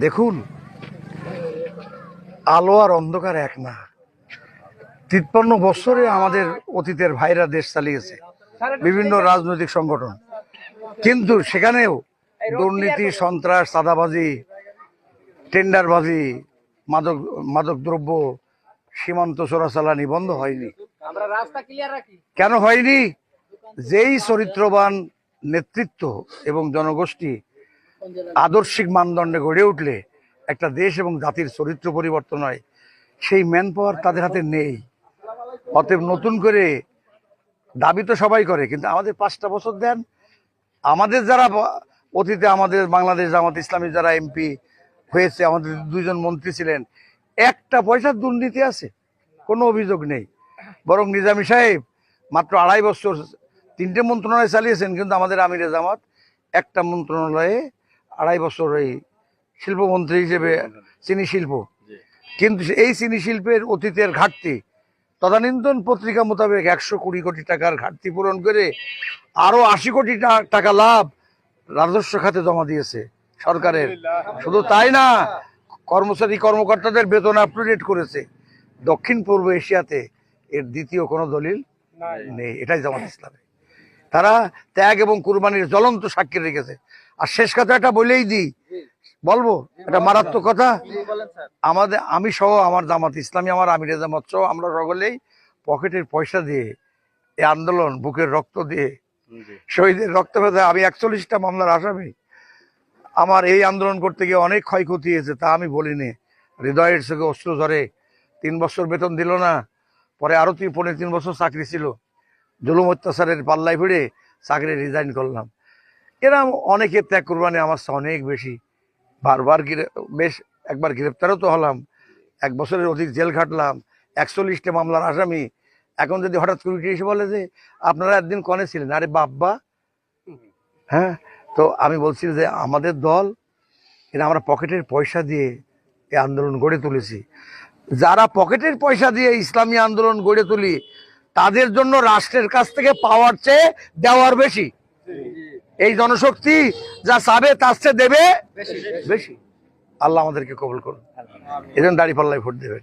দেখুন, আলো আর অন্ধকার এক না। 53 বছরে আমাদের অতীতের ভাইরা দেশ চালিয়েছে, বিভিন্ন রাজনৈতিক সংগঠন, কিন্তু সেখানেও দুর্নীতি, সন্ত্রাস, চাঁদাবাজি, টেন্ডারবাজি, মাদক দ্রব্য, সীমান্ত চোরাচালানি বন্ধ হয়নি। কেন হয়নি? যেই চরিত্রবান নেতৃত্ব এবং জনগোষ্ঠী আদর্শিক মানদণ্ডে গড়ে উঠলে একটা দেশ এবং জাতির চরিত্র পরিবর্তন হয়, সেই ম্যান পাওয়ার তাদের হাতে নেই। অতএব নতুন করে দাবি তো সবাই করে, কিন্তু আমাদের 5টা বছর দেন। আমাদের যারা অতীতে আমাদের বাংলাদেশ জামাত ইসলামী যারা এমপি হয়েছে, আমাদের 2 জন মন্ত্রী ছিলেন, একটা পয়সার দুর্নীতি আছে? কোনো অভিযোগ নেই। বরং নিজামী সাহেব মাত্র 2.5 বছর 3টে মন্ত্রণালয় চালিয়েছেন, কিন্তু আমাদের আমিরে জামাত একটা মন্ত্রণালয়ে 2.5 বছর এই শিল্পমন্ত্রী হিসেবে চিনি শিল্প। কিন্তু এই চিনি শিল্পের অতীতের ঘাটতি তদানীন্তন পত্রিকা মোতাবেক 120 কোটি টাকার ঘাটতি পূরণ করে আরো 80 কোটি টাকা লাভ রাজস্ব খাতে জমা দিয়েছে সরকারের। শুধু তাই না, কর্মকর্তাদের বেতন আপ টু ডেট করেছে। দক্ষিণ পূর্ব এশিয়াতে এর দ্বিতীয় কোনো দলিল নেই। এটাই জামাত ইসলামী। তারা ত্যাগ এবং কুরবানির জ্বলন্ত সাক্ষী রেখেছে। আর শেষ কথা একটা বলেই দিই, বলবো এটা মারাত্মক কথা। আমি সহ আমার জামাত ইসলামী, আমার আমিরে জামাত সহ আমরা সকলেই পকেটের পয়সা দিয়ে এই আন্দোলন, বুকের রক্ত দিয়ে, শহীদের রক্ত ভেদে, আমি 41টা মামলার আসামি। আমার এই আন্দোলন করতে গিয়ে অনেক ক্ষয়ক্ষতি হয়েছে, তা আমি বলিনি। হৃদয়ের চোখে অশ্রু ঝরে। 3 বছর বেতন দিল না, পরে আরো 3 বছর চাকরি ছিল, জুলুম অত্যাচারের পাল্লায় ভিড়ে চাকরি রিজাইন করলাম। এরকম অনেকের ত্যাগ কুরবানি আমার অনেক বেশি। বারবার একবার গ্রেপ্তারও তো হলাম, 1 বছরের অধিক জেল খাটলাম, 41টা মামলার আসামি। এখন যদি হঠাৎ করে এসে বলে যে আপনারা একদিন কনে ছিলেন, আরে বাব্বা, হ্যাঁ। তো আমি বলছি যে আমাদের দল, এটা আমরা পকেটের পয়সা দিয়ে এই আন্দোলন গড়ে তুলেছি। যারা পকেটের পয়সা দিয়ে ইসলামী আন্দোলন গড়ে তুলি, তাদের জন্য রাষ্ট্রের কাছ থেকে পাওয়ার চেয়ে দেওয়ার বেশি। এই জনশক্তি যা চাবে তার চেয়ে দেবে বেশি। আল্লাহ আমাদেরকে কবুল করুন। এজন্য দাঁড়িপাল্লায় ভোট দেবেন।